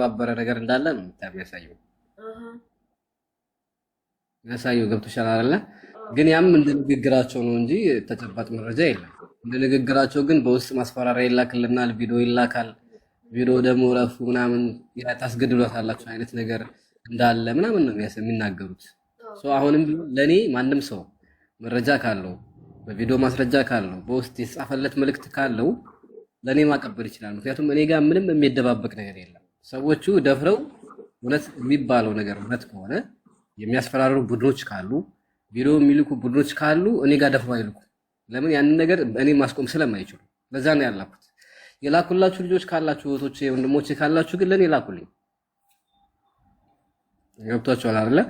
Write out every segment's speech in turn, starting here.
ባበረ ነገር እንዳለ ነው የሚያሳየው ያሳየው ገብቶሻል አይደለ? ግን ያም እንደ ንግግራቸው ነው እንጂ ተጨባጭ መረጃ የለም። እንደ ንግግራቸው ግን በውስጥ ማስፈራሪያ ይላክልናል፣ ቪዲዮ ይላካል። ቪዲዮ ደግሞ ረፉ ምናምን ታስገድሏታላችሁ አይነት ነገር እንዳለ ምናምን ነው የሚናገሩት። አሁንም ለኔ ማንም ሰው መረጃ ካለው በቪዲዮ ማስረጃ ካለው በውስጥ የተጻፈለት መልእክት ካለው ለኔ ማቀበል ይችላል። ምክንያቱም እኔ ጋር ምንም የሚደባበቅ ነገር የለም። ሰዎቹ ደፍረው እውነት የሚባለው ነገር እውነት ከሆነ የሚያስፈራሩ ቡድኖች ካሉ ቪዲዮ የሚልኩ ቡድኖች ካሉ እኔ ጋር ደፍረው አይልኩ። ለምን ያንን ነገር እኔ ማስቆም ስለማይችሉ ለዛ ነው ያላኩት። የላኩላችሁ ልጆች ካላችሁ እህቶቼ ወንድሞቼ ካላችሁ ግን ለኔ ላኩልኝ። ገብቷችኋል አይደለ?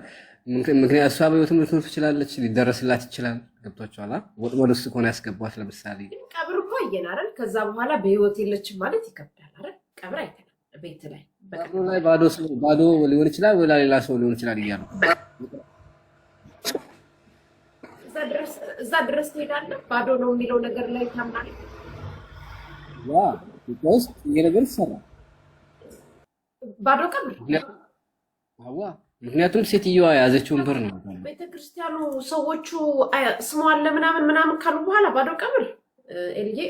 ምክንያቱም እሷ በህይወት ልትኖር ትችላለች፣ ሊደረስላት ይችላል። ገብቷችኋል? ወጥመድ ውስጥ ከሆነ ያስገቧት ለምሳሌ ቀብር እኮ አየን አይደል? ከዛ በኋላ በህይወት የለችም ማለት ይከብዳል አይደል? ቀብር አይተናል ቤት ላይ ቀብሩ ላይ ባዶ ሊሆን ይችላል ወይ ሌላ ሰው ሊሆን ይችላል እያሉ እዛ ድረስ ትሄዳለህ። ባዶ ነው የሚለው ነገር ላይ ታምናለህ? ያ ቢኮዝ ይሄ ነገር ይሰራል ባዶ ቀብር አዋ ምክንያቱም ሴትዮዋ የያዘችውን ብር ነው ቤተክርስቲያኑ ሰዎቹ ስሟን ለምናምን ምናምን ካሉ በኋላ ባዶ ቀብር ኤልዬ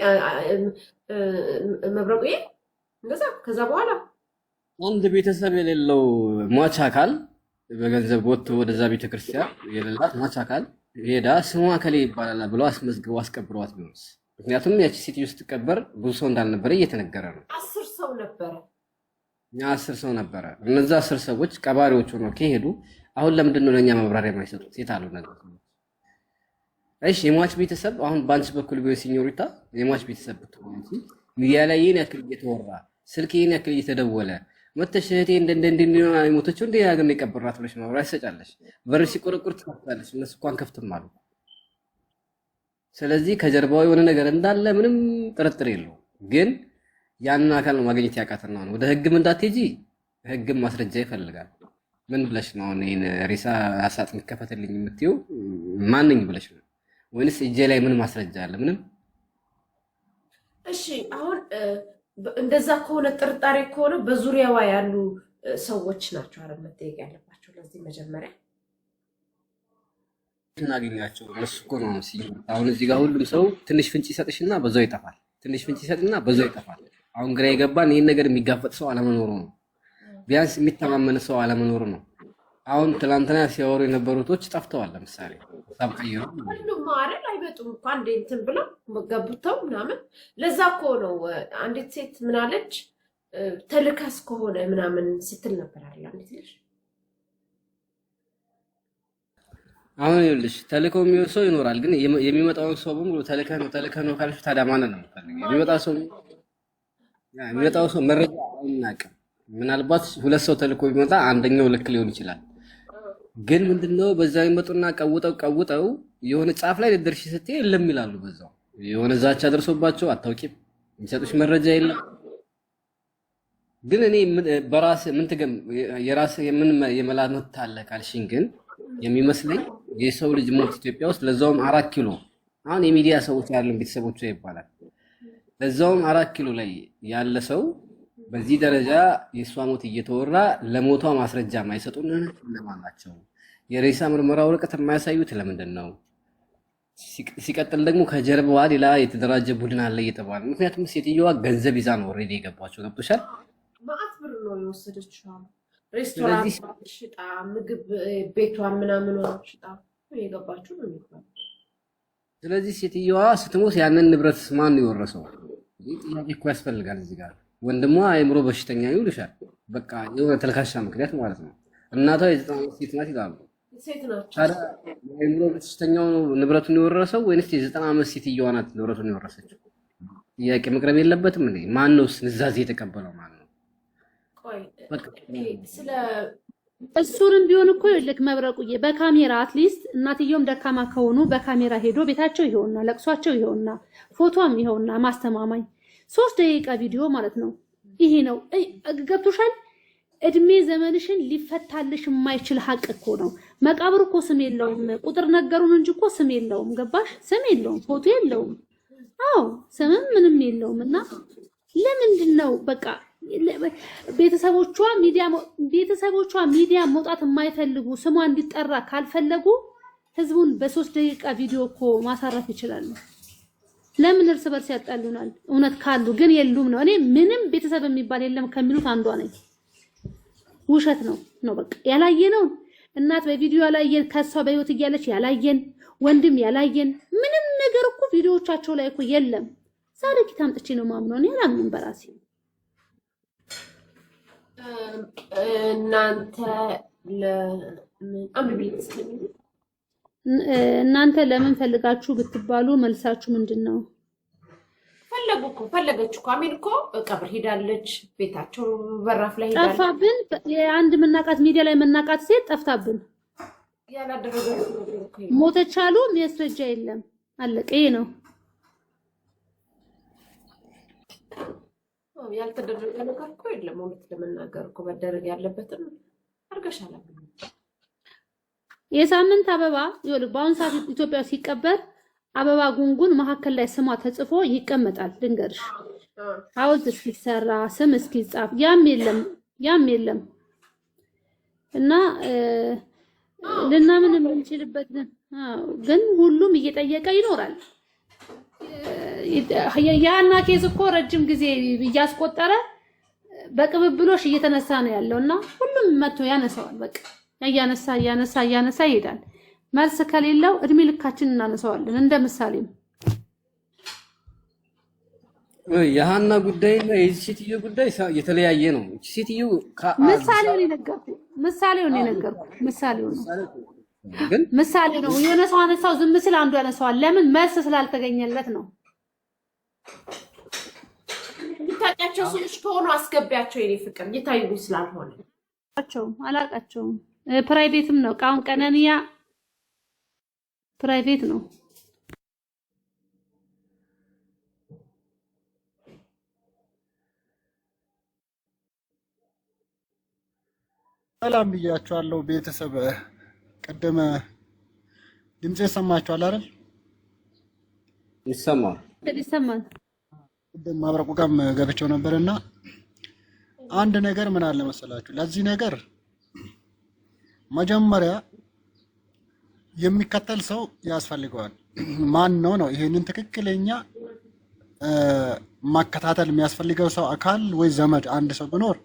መብረቁዬ እንደዛ ከዛ በኋላ አንድ ቤተሰብ የሌለው ሟች አካል በገንዘብ ወጥቶ ወደዛ ቤተክርስቲያን የሌላት ሟች አካል ሄዳ ስሟ ከሌ ይባላል ብለው አስመዝግበው አስቀብረዋት ቢሆንስ? ምክንያቱም ያቺ ሴትዮ ስትቀበር ብዙ ሰው እንዳልነበረ እየተነገረ ነው። 10 ሰው ነበረ። 10 ሰው ነበረ። እነዛ 10 ሰዎች ቀባሪዎቹ ነው ከሄዱ አሁን ለምንድን ነው ለኛ መብራሪያ የማይሰጡት? የታሉ ነገር? እሺ የሟች ቤተሰብ አሁን ባንቺ በኩል ቢሆን ሲኞሪታ የሟች ቤተሰብ ብትሆን ሚዲያ ላይ ይሄን ያክል እየተወራ ስልክ ይሄን ያክል እየተደወለ መተሽ እህቴ እንደ የሞተችው እንደ ያገር ነው የቀበራት ብለሽ ማብራሪያ ትሰጫለሽ። በር ሲቆረቁር ትከፍታለሽ። እነሱ እንኳን ከፍትም አሉ። ስለዚህ ከጀርባው የሆነ ነገር እንዳለ ምንም ጥርጥር የለው። ግን ያንን አካል ነው ማግኘት ያቃተና ነው። ወደ ህግም እንዳትሄጂ ህግም ማስረጃ ይፈልጋል። ምን ብለሽ ነው እኔን ሬሳ አሳጥን ከፈተልኝ የምትይው? ማንኝ ብለሽ ነው ወይንስ እጄ ላይ ምን ማስረጃ አለ? ምንም። እሺ አሁን እንደዛ ከሆነ ጥርጣሬ ከሆነ በዙሪያዋ ያሉ ሰዎች ናቸው አይደል መጠየቅ ያለባቸው። ለዚህ መጀመሪያ እናገኛቸው እነሱ እኮ ነው አሁን እዚህ ጋር ሁሉም ሰው ትንሽ ፍንጭ ይሰጥሽና በዛው ይጠፋል። ትንሽ ፍንጭ ይሰጥና በዛው ይጠፋል። አሁን ግራ የገባን ይሄን ነገር የሚጋፈጥ ሰው አለመኖሩ ነው። ቢያንስ የሚተማመን ሰው አለመኖሩ ነው። አሁን ትላንትና ሲያወሩ የነበሩቶች ጠፍተዋል። ለምሳሌ ሀሳብ ቀይረው ሁሉም አይደል አይመጡም እኮ አንዴ እንትን ብለው መጋቡተው ምናምን። ለዛ እኮ ነው አንዲት ሴት ምን አለች ተልካስ ከሆነ ምናምን ስትል ነበር አይደል? አንዲት ልጅ አሁን ይኸውልሽ ተልከው የሚወጣው ሰው ይኖራል። ግን የሚመጣው ሰው በሙሉ ተልከህ ነው ካልሽ ታዲያ ማንን ነው የምትፈልጊው? የሚመጣው ሰው መረጃ አይናቅም። ምናልባት 2 ሰው ተልኮ ቢመጣ አንደኛው ልክ ሊሆን ይችላል። ግን ምንድነው በዛው ይመጡና ቀውጠው የሆነ ጫፍ ላይ ልደርሽ ስትይ የለም ይላሉ። በዛው የሆነ ዛቻ ደርሶባቸው አታውቂም። የሚሰጡሽ መረጃ የለም። ግን እኔ በራስ ምን ትገም የራስ የምን የመላመት አለ ካልሽኝ ግን የሚመስለኝ የሰው ልጅ ሞት ኢትዮጵያ ውስጥ ለዛውም 4 ኪሎ አሁን የሚዲያ ሰዎች ያለን ቤተሰቦቹ ይባላል ለዛውም 4 ኪሎ ላይ ያለ ሰው በዚህ ደረጃ የሷ ሞት እየተወራ ለሞቷ ማስረጃ ማይሰጡን ለማን ናቸው? የሬሳ ምርመራ ወረቀት የማያሳዩት ለምንድን ነው? ሲቀጥል ደግሞ ከጀርባዋ ሌላ የተደራጀ ቡድን አለ እየተባለ ምክንያቱም ሴትዮዋ ገንዘብ ይዛ ነው ኦሬዲ የገባቸው። ገብቶሻል? ማአት ብር ነው የወሰደችው። ሬስቶራንት ሽጣ ምግብ ቤቷን ምናምን ሽጣ የገባችው ነው የሚባለው። ስለዚህ ሴትዮዋ ስትሞት ያንን ንብረት ማን ነው የወረሰው? ይህ ጥያቄ እኮ ያስፈልጋል እዚህ ጋር። ወንድሟ አእምሮ በሽተኛ ነው ይሉሻል። በቃ የሆነ ተልካሻ ምክንያት ማለት ነው። እናቷ የ90 ሴት ናት ይላሉ። ሴት ናቸው። ታዲያ አእምሮ በሽተኛው ንብረቱን የወረሰው ወይንስ የ90 ሴትየዋ ናት ንብረቱን የወረሰችው? ጥያቄ መቅረብ የለበትም እንዴ? ማን ነው ንዛዜ የተቀበለው? ማን ነው? ቆይ ስለ እሱንም ቢሆን እኮ ይልክ መብረቁዬ በካሜራ አትሊስት እናትየውም ደካማ ከሆኑ በካሜራ ሄዶ ቤታቸው ይሄውና ለቅሷቸው ይሄውና ፎቶም ይሄውና ማስተማማኝ 3 ደቂቃ ቪዲዮ ማለት ነው። ይሄ ነው ገብቶሻል? እድሜ ዘመንሽን ሊፈታልሽ የማይችል ሀቅ እኮ ነው። መቃብር እኮ ስም የለውም። ቁጥር ነገሩን እንጂ እኮ ስም የለውም። ገባሽ? ስም የለውም፣ ፎቶ የለውም። አዎ ስምም ምንም የለውም። እና ለምንድን ነው በቃ ቤተሰቦቿ ሚዲያ መውጣት የማይፈልጉ ስሟ እንዲጠራ ካልፈለጉ ህዝቡን በ3 ደቂቃ ቪዲዮ እኮ ማሳረፍ ይችላሉ። ለምን እርስ በርስ ያጣሉናል? እውነት ካሉ ግን የሉም ነው። እኔ ምንም ቤተሰብ የሚባል የለም ከሚሉት አንዷ ነኝ። ውሸት ነው በቃ ያላየነው እናት በቪዲዮ ያላየን ከሷ በህይወት እያለች ያላየን ወንድም ያላየን ምንም ነገር እኮ ቪዲዮዎቻቸው ላይ እኮ የለም። ዛሬ ኪታምጥቼ ነው ማምነው እኔ አላምንም በራሴ። እናንተ ለምን ፈልጋችሁ ብትባሉ መልሳችሁ ምንድነው? ፈለገች እኮ አሚን እኮ ቀብር ሄዳለች። ቤታቸው በራፍ ላይ ሄዳለች። ጠፋብን። የአንድ መናቃት ሚዲያ ላይ መናቃት ሴት ጠፍታብን። ሞተች አሉ። ማስረጃ የለም። አለቀ። ይሄ ነው ያልተደረገ ነገር እኮ የለም። እውነት ለመናገር እኮ መደረግ ያለበትን አርገሻል። የሳምንት አበባ ይኸውልህ፣ በአሁን ሰዓት ኢትዮጵያ ሲቀበር አበባ ጉንጉን መሀከል ላይ ስሟ ተጽፎ ይቀመጣል። ድንገርሽ ሐውልት እስኪሰራ ስም እስኪጻፍ ያም የለም እና ልናምን የምንችልበት ግን ሁሉም እየጠየቀ ይኖራል። ያና ኬዝ እኮ ረጅም ጊዜ እያስቆጠረ በቅብብሎሽ እየተነሳ ነው ያለውና ሁሉም መጥቶ ያነሳዋል። በቃ እያነሳ ይሄዳል። መልስ ከሌለው እድሜ ልካችን እናነሳዋለን። እንደ ምሳሌም የሃና ጉዳይና የዚህ ሴትዮ ጉዳይ የተለያየ ነው። እቺ ሴትዮ ምሳሌውን የነገርኩ ግን ምሳሌ ነው። የሆነ ሰው አነሳው ዝም ሲል አንዱ ያነሳዋል። ለምን? መልስ ስላልተገኘለት ነው። ይታያቸው ሰዎች ከሆኑ አስገቢያቸው። የኔ ፍቅር ይታዩ ስላልሆነ አላቃቸውም። ፕራይቬትም ነው። ቃውን ቀነንያ ፕራይቬት ነው። ሰላም ብያችኋለሁ ቤተሰብ። ቀደመ ድምጼ ሰማችኋል አይደል? ይሰማል። ቀደም ማብረቁ ጋርም ገብቼው ነበርና አንድ ነገር ምን አለ መሰላችሁ፣ ለዚህ ነገር መጀመሪያ የሚከተል ሰው ያስፈልገዋል። ማን ነው ይሄንን ትክክለኛ ማከታተል የሚያስፈልገው ሰው አካል ወይ ዘመድ አንድ ሰው ቢኖር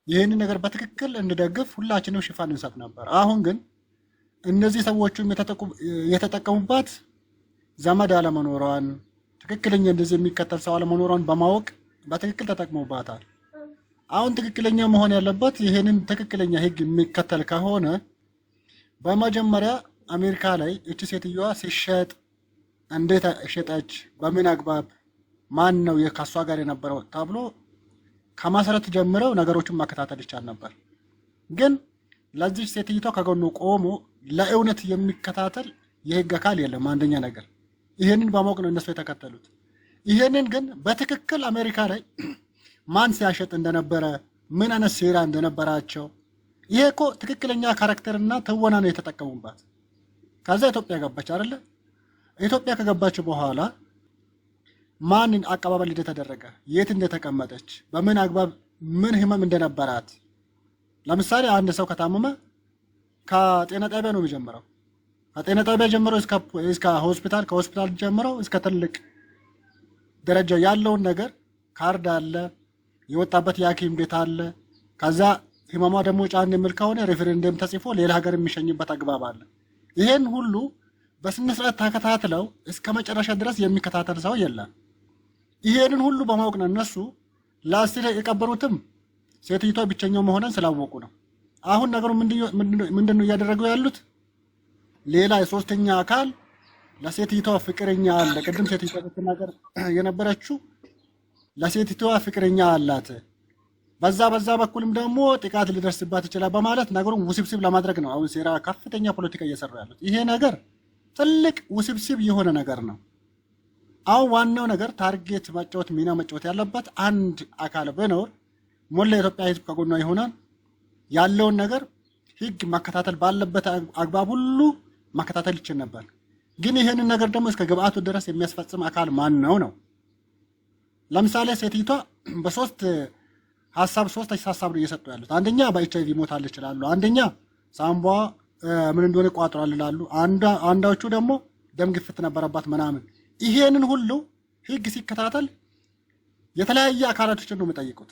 ይሄንን ነገር በትክክል እንደደግፍ ሁላችንም ሽፋን እንሰጥ ነበር። አሁን ግን እነዚህ ሰዎችም የተጠቀሙባት ዘመድ አለመኖሯን ትክክለኛ እንደዚህ የሚከተል ሰው አለመኖሯን በማወቅ በትክክል ተጠቅመውባታል። አሁን ትክክለኛ መሆን ያለበት ይሄንን ትክክለኛ ህግ የሚከተል ከሆነ በመጀመሪያ አሜሪካ ላይ እቺ ሴትዮዋ ሲሸጥ እንዴት ሸጠች፣ በምን አግባብ፣ ማን ነው ከሷ ጋር የነበረው ተብሎ ከማሰረት ጀምረው ነገሮችን ማከታተል ይቻል ነበር። ግን ለዚህ ሴትዮዋ ከጎኑ ቆሞ ለእውነት የሚከታተል የህግ አካል የለም። አንደኛ ነገር ይሄንን በማወቅ ነው እነሱ የተከተሉት። ይሄንን ግን በትክክል አሜሪካ ላይ ማን ሲያሸጥ እንደነበረ ምን አይነት ሴራ እንደነበራቸው ይሄ እኮ ትክክለኛ ካራክተርና ትወና ነው የተጠቀሙባት። ከዛ ኢትዮጵያ ገባች አይደለ? ኢትዮጵያ ከገባች በኋላ ማንን አቀባበል እንደተደረገ፣ የት እንደተቀመጠች፣ በምን አግባብ ምን ህመም እንደነበራት። ለምሳሌ አንድ ሰው ከታመመ ከጤና ጣቢያ ነው የሚጀምረው። ከጤና ጣቢያ ጀምሮ እስከ ሆስፒታል፣ ከሆስፒታል ጀምሮ እስከ ትልቅ ደረጃ ያለውን ነገር ካርድ አለ፣ የወጣበት የሐኪም ቤት አለ። ከዛ ህመሟ ደግሞ ጫን የሚል ከሆነ ሬፈረንደም ተጽፎ ሌላ ሀገር የሚሸኝበት አግባብ አለ። ይሄን ሁሉ በስነ ስርዓት ተከታትለው እስከ መጨረሻ ድረስ የሚከታተል ሰው የለም። ይሄንን ሁሉ በማወቅ ነው እነሱ ለአስር የቀበሩትም ሴትዮዋ ብቸኛው መሆኗን ስላወቁ ነው። አሁን ነገሩ ምንድነው እያደረጉ ያሉት? ሌላ የሶስተኛ አካል ለሴትዮዋ ፍቅረኛ አለ። ቅድም ሴትዮዋ ስትናገር የነበረችው ለሴትዮዋ ፍቅረኛ አላት፣ በዛ በኩልም ደግሞ ጥቃት ሊደርስባት ይችላል በማለት ነገሩን ውስብስብ ለማድረግ ነው አሁን ሴራ ከፍተኛ ፖለቲካ እየሰሩ ያሉት። ይሄ ነገር ትልቅ ውስብስብ የሆነ ነገር ነው። አሁን ዋናው ነገር ታርጌት መጫወት ሚና መጫወት ያለበት አንድ አካል ቢኖር ሞላ የኢትዮጵያ ሕዝብ ከጎኗ ይሆናል። ያለውን ነገር ህግ ማከታተል ባለበት አግባብ ሁሉ ማከታተል ይችል ነበር። ግን ይሄንን ነገር ደግሞ እስከ ግብአቱ ድረስ የሚያስፈጽም አካል ማን ነው? ለምሳሌ ሴትዮዋ በሶስት ሀሳብ ሶስት ሀሳብ ነው እየሰጡ ያሉት። አንደኛ በኤችአይቪ ሞታለች ይችላሉ። አንደኛ ሳምቧ ምን እንደሆነ ቋጥሯል ይላሉ። አንዳዎቹ ደግሞ ደም ግፊት ነበረባት ምናምን። ይሄንን ሁሉ ህግ ሲከታተል የተለያየ አካላቶችን ነው የሚጠይቁት።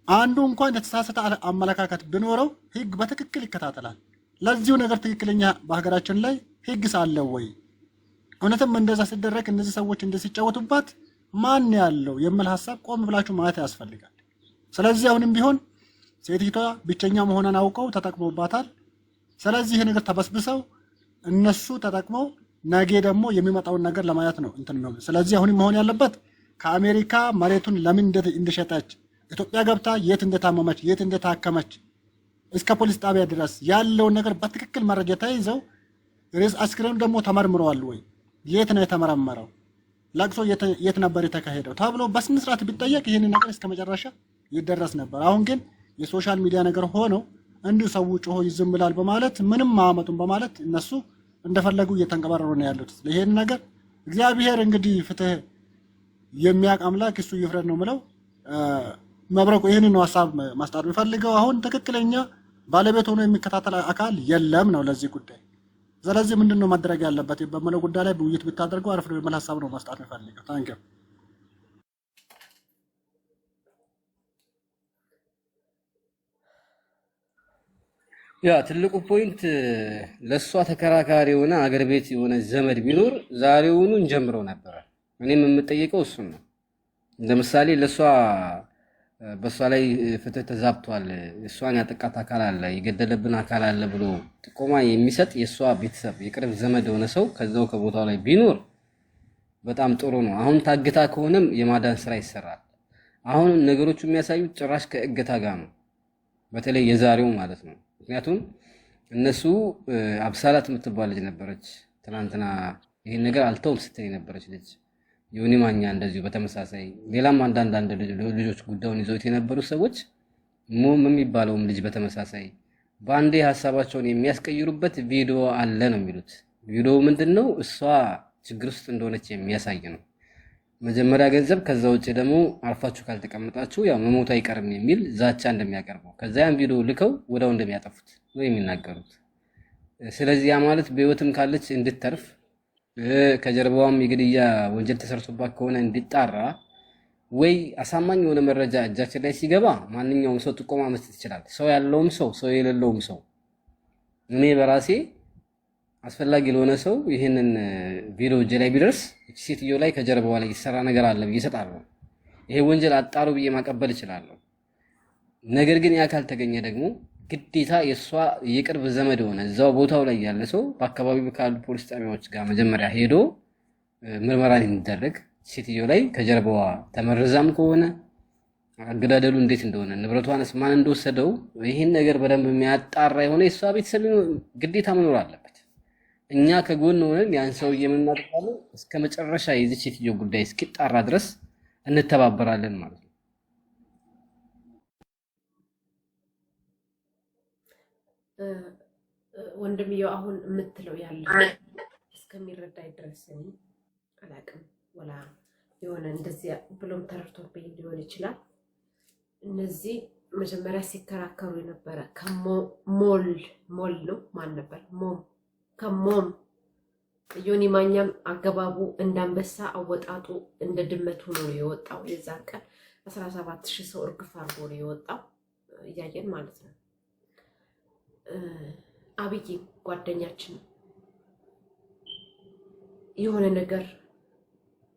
አንዱ እንኳን የተሳሳተ አመለካከት ቢኖረው ህግ በትክክል ይከታተላል። ለዚሁ ነገር ትክክለኛ በሀገራችን ላይ ህግ ሳለው ወይ እውነትም እንደዛ ሲደረግ እነዚህ ሰዎች እንደዚህ ሲጫወቱባት ማን ያለው የሚል ሀሳብ ቆም ብላችሁ ማየት ያስፈልጋል። ስለዚህ አሁንም ቢሆን ሴቲቷ ብቸኛ መሆኗን አውቀው ተጠቅሞባታል። ስለዚህ ይሄ ነገር ተበስብሰው እነሱ ተጠቅመው ነገ ደግሞ የሚመጣውን ነገር ለማየት ነው እንትን ነው። ስለዚህ አሁንም መሆን ያለበት ከአሜሪካ መሬቱን ለምን እንደሸጠች ኢትዮጵያ ገብታ የት እንደታመመች የት እንደታከመች እስከ ፖሊስ ጣቢያ ድረስ ያለውን ነገር በትክክል መረጃ ተይዘው ሬስ አስክሬኑ ደግሞ ተመርምረዋል ወይ የት ነው የተመረመረው ለቅሶ የት ነበር የተካሄደው ተብሎ በስነ ስርዓት ቢጠየቅ ይሄን ነገር እስከ መጨረሻ ይደረስ ነበር። አሁን ግን የሶሻል ሚዲያ ነገር ሆኖ እንዲሁ ሰው ጮሆ ይዝምላል በማለት ምንም ማመጡን በማለት እነሱ እንደፈለጉ እየተንቀባረሩ ነው ያሉት። ይሄን ነገር እግዚአብሔር እንግዲህ ፍትህ የሚያውቅ አምላክ እሱ ይፍረድ ነው ምለው። መብረቁ ይሄንን ነው ሐሳብ ማስጣት የሚፈልገው። አሁን ትክክለኛ ባለቤት ሆኖ የሚከታተል አካል የለም ነው ለዚህ ጉዳይ። ስለዚህ ምንድነው ማድረግ ያለበት በመለው ጉዳይ ላይ ውይይት ብታደርጉ አሪፍ ነው የሚል ሐሳብ ነው ማስጣት የሚፈልገው። ታንኪዩ። ያ ትልቁ ፖይንት ለሷ ተከራካሪ የሆነ አገር ቤት የሆነ ዘመድ ቢኖር ዛሬውኑ እንጀምረው ነበር። እኔም የምጠይቀው እሱን ነው። ለምሳሌ ለሷ በሷ ላይ ፍትህ ተዛብቷል፣ እሷን ያጠቃት አካል አለ፣ የገደለብን አካል አለ ብሎ ጥቆማ የሚሰጥ የሷ ቤተሰብ የቅርብ ዘመድ የሆነ ሰው ከዛው ከቦታው ላይ ቢኖር በጣም ጥሩ ነው። አሁን ታግታ ከሆነም የማዳን ስራ ይሰራል። አሁን ነገሮቹ የሚያሳዩት ጭራሽ ከእገታ ጋር ነው፣ በተለይ የዛሬው ማለት ነው። ምክንያቱም እነሱ አብሳላት የምትባል ልጅ ነበረች ትናንትና ይሄን ነገር አልተውም ስትል የነበረች ልጅ፣ ዮኒ ማኛ እንደዚሁ በተመሳሳይ ሌላም አንዳንድ ልጆች ጉዳዩን ይዘውት የነበሩ ሰዎች ሞም የሚባለውም ልጅ በተመሳሳይ በአንዴ ሀሳባቸውን የሚያስቀይሩበት ቪዲዮ አለ ነው የሚሉት። ቪዲዮው ምንድነው? እሷ ችግር ውስጥ እንደሆነች የሚያሳይ ነው። መጀመሪያ ገንዘብ ከዛ ውጭ ደግሞ አርፋችሁ ካልተቀመጣችሁ ያው መሞት አይቀርም የሚል ዛቻ እንደሚያቀርበው ከዛ ያን ቪዲዮ ልከው ወዳው እንደሚያጠፉት ነው የሚናገሩት። ስለዚህ ያ ማለት በህይወትም ካለች እንድትተርፍ ከጀርባዋም የግድያ ወንጀል ተሰርቶባት ከሆነ እንዲጣራ ወይ አሳማኝ የሆነ መረጃ እጃችን ላይ ሲገባ ማንኛውም ሰው ጥቆማ መስጠት ይችላል። ሰው ያለውም ሰው የሌለውም ሰው። እኔ በራሴ አስፈላጊ ለሆነ ሰው ይሄንን ቪዲዮ እጄ ላይ ቢደርስ እቺ ሴትዮ ላይ ከጀርባዋ ላይ ይሰራ ነገር አለ ብዬ እሰጣለሁ። ይሄ ወንጀል አጣሩ ብዬ ማቀበል እችላለሁ። ነገር ግን ያ ካልተገኘ ደግሞ ግዴታ የሷ የቅርብ ዘመድ ሆነ እዛው ቦታው ላይ ያለ ሰው በአካባቢው ካሉ ፖሊስ ጣቢያዎች ጋር መጀመሪያ ሄዶ ምርመራ እንዲደረግ ሴትዮ ላይ ከጀርባዋ ተመርዛም ከሆነ አገዳደሉ እንዴት እንደሆነ ንብረቷንስ ማን እንደወሰደው ይሄን ነገር በደንብ የሚያጣራ የሆነ የሷ ቤተሰብ ግዴታ መኖር አለበት። እኛ ከጎን ሆነን ያን ሰው የምናደርጋለን እስከ መጨረሻ የዚህ ሴትዮ ጉዳይ እስኪጣራ ድረስ እንተባበራለን ማለት ነው። ወንድምየው አሁን የምትለው ያለ እስከሚረዳኝ ድረስ አላውቅም። ወላ የሆነ እንደዚህ ብሎም ተረድቶብኝ ሊሆን ይችላል። እነዚህ መጀመሪያ ሲከራከሩ የነበረ ከሞል ነው ማን ነበር? ከሞም ዮኒ ማኛም አገባቡ እንዳንበሳ አወጣጡ እንደ ድመት ሆኖ ነው የወጣው። የዛን ቀን 17000 ሰው እርግፍ አድርጎ ነው የወጣው እያየን ማለት ነው። አብይ ጓደኛችን የሆነ ነገር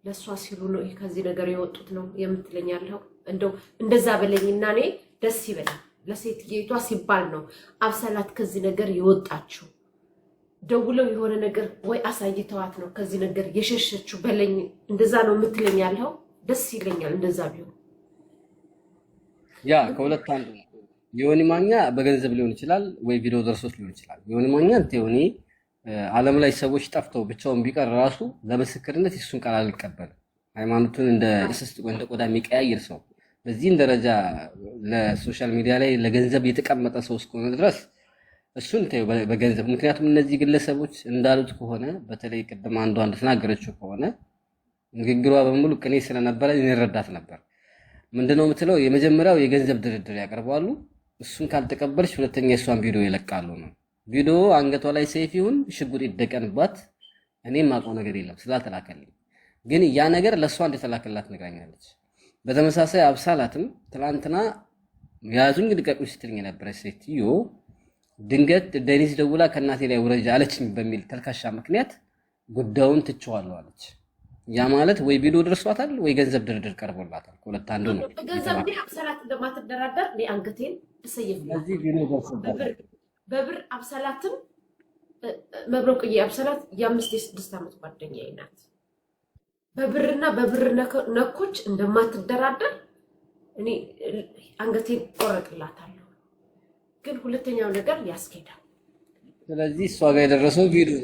ለሷ ሲሉ ነው ከዚህ ነገር የወጡት ነው የምትለኛለው። እንደው እንደዛ በለኝና እኔ ደስ ይበላል። ለሴትየቷ ሲባል ነው አብሰላት ከዚህ ነገር የወጣችው። ደውለው የሆነ ነገር ወይ አሳይተዋት ነው ከዚህ ነገር የሸሸችው በለኝ። እንደዛ ነው የምትለኛለው። ደስ ይለኛል እንደዛ ቢሆን። ያ ከሁለት አንዱ ነው። ዮኒ ማኛ በገንዘብ ሊሆን ይችላል ወይ ቪዲዮ ደርሶት ሊሆን ይችላል። ዮኒ ማኛ ዮኒ ዓለም ላይ ሰዎች ጠፍተው ብቻውን ቢቀር ራሱ ለምስክርነት እሱን ቃል አልቀበልም። ሃይማኖቱን እንደ እስስት እንደ ቆዳ የሚቀያየር ሰው በዚህ ደረጃ ለሶሻል ሚዲያ ላይ ለገንዘብ የተቀመጠ ሰው እስከሆነ ድረስ እሱን በገንዘብ ምክንያቱም እነዚህ ግለሰቦች እንዳሉት ከሆነ በተለይ ቅድም አንዱ ተናገረችው ከሆነ ንግግሯ በሙሉ ቅኔ ስለነበረ እንረዳት ነበር። ምንድነው የምትለው? የመጀመሪያው የገንዘብ ድርድር ያቀርባሉ። እሱን ካልተቀበልሽ ሁለተኛ የሷን ቪዲዮ ይለቃሉ ነው። ቪዲዮ አንገቷ ላይ ሰይፍ ይሁን ሽጉጥ ይደቀንባት እኔም ማውቀው ነገር የለም ስላልተላከልኝ፣ ግን ያ ነገር ለሷ እንደተላከላት ነግራኛለች። በተመሳሳይ አብሳላትም ትላንትና ያዙኝ ልቀቁኝ ስትልኝ የነበረች ሴትዮ ድንገት ደኒስ ደውላ ከእናቴ ላይ ውረጃ አለችኝ በሚል ተልካሻ ምክንያት ጉዳዩን ትቼዋለሁ አለች። ያ ማለት ወይ ቪዲዮ ደርሷታል ወይ ገንዘብ ድርድር ቀርቦላታል። ሁለት አንዱ ነው። ገንዘብ ላይ አብሳላት እንደማትደራደር እኔ አንገቴን እሰየፍልኝ። በብር አብሳላትም መብረቁዬ አብሳላት የ5-6 ዓመት ጓደኛዬ ናት። በብርና በብር ነኮች እንደማትደራደር እኔ አንገቴን ቆረጥላታለሁ። ግን ሁለተኛው ነገር ያስኬዳል። ስለዚህ እሷ ጋር የደረሰው ቪዲዮ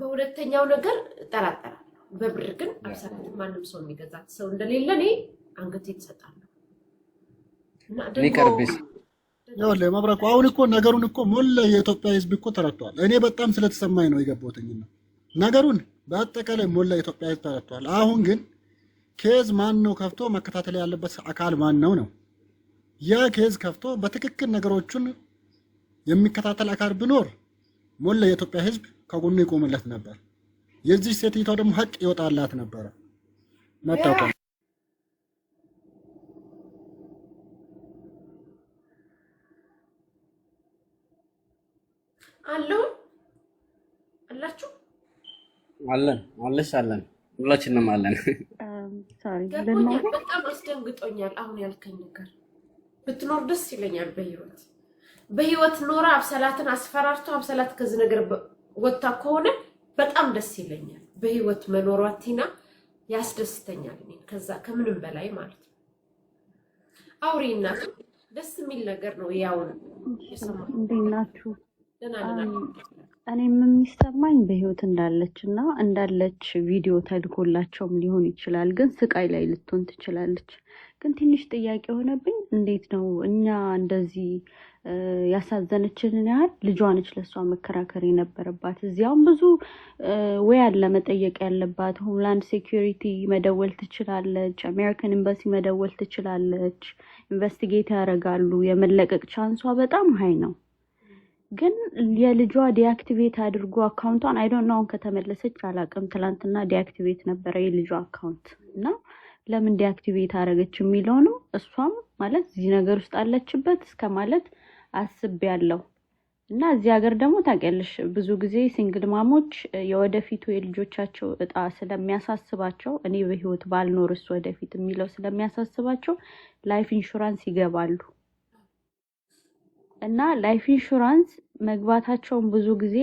በሁለተኛው ነገር ጠራጠራለሁ። በብር ግን አብሳላት ማንም ሰው የሚገዛት ሰው እንደሌለ እኔ አንገቴን እሰጣለሁ። እና ደግሞ መብረቁ አሁን እኮ ነገሩን እኮ ሞላ የኢትዮጵያ ሕዝብ እኮ ተረድቷል። እኔ በጣም ስለተሰማኝ ነው የገባሁትኝ ነው ነገሩን በአጠቃላይ ሞላ የኢትዮጵያ ሕዝብ ተረድቷል። አሁን ግን ኬዝ ማን ነው ከፍቶ መከታተል ያለበት አካል ማን ነው ነው? ያ ኬዝ ከፍቶ በትክክል ነገሮቹን የሚከታተል አካል ቢኖር ሞላ የኢትዮጵያ ሕዝብ ከጎኑ ይቆምለት ነበር። የዚህ ሴትቷ ደግሞ ሀቅ ይወጣላት ነበር። መጣው አላችሁ አለን ሁላችንም አለን። በጣም አስደንግጦኛል። አሁን ያልከኝ ነገር ብትኖር ደስ ይለኛል። በህይወት ኖራ አብሰላትን አስፈራርቶ አብሰላት ከዚህ ነገር ወጣ ከሆነ በጣም ደስ ይለኛል። በህይወት መኖሯ ቲና ያስደስተኛል። እኔ ከዛ ከምንም በላይ ማለት ነው። አውሪና ደስ የሚል ነገር ነው። ያውን የሰማሁ እንደናችሁ እኔም የሚሰማኝ በህይወት እንዳለች ቪዲዮ ተልኮላቸውም ሊሆን ይችላል፣ ግን ስቃይ ላይ ልትሆን ትችላለች። ግን ትንሽ ጥያቄ ሆነብኝ። እንዴት ነው እኛ እንደዚህ ያሳዘነችንን ያህል ልጇ ነች ለሷ መከራከር የነበረባት? እዚያውም ብዙ ወይ አለ መጠየቅ ያለባት። ሆምላንድ ሴኩሪቲ መደወል ትችላለች፣ አሜሪካን ኤምባሲ መደወል ትችላለች። ኢንቨስቲጌት ያደርጋሉ። የመለቀቅ ቻንሷ በጣም ሀይ ነው። ግን የልጇ ዲአክቲቬት አድርጎ አካውንቷን አይ ዶንት ኖ ከተመለሰች አላውቅም። ትላንትና ዲአክቲቬት ነበረ የልጇ አካውንት እና ለምን ዲአክቲቬት አደረገች የሚለው ነው። እሷም ማለት እዚህ ነገር ውስጥ አለችበት እስከ ማለት አስቤያለሁ። እና እዚህ ሀገር ደግሞ ታውቂያለሽ ብዙ ጊዜ ሲንግል ማሞች የወደፊቱ የልጆቻቸው እጣ ስለሚያሳስባቸው እኔ በህይወት ባልኖርስ ወደፊት የሚለው ስለሚያሳስባቸው ላይፍ ኢንሹራንስ ይገባሉ። እና ላይፍ ኢንሹራንስ መግባታቸውን ብዙ ጊዜ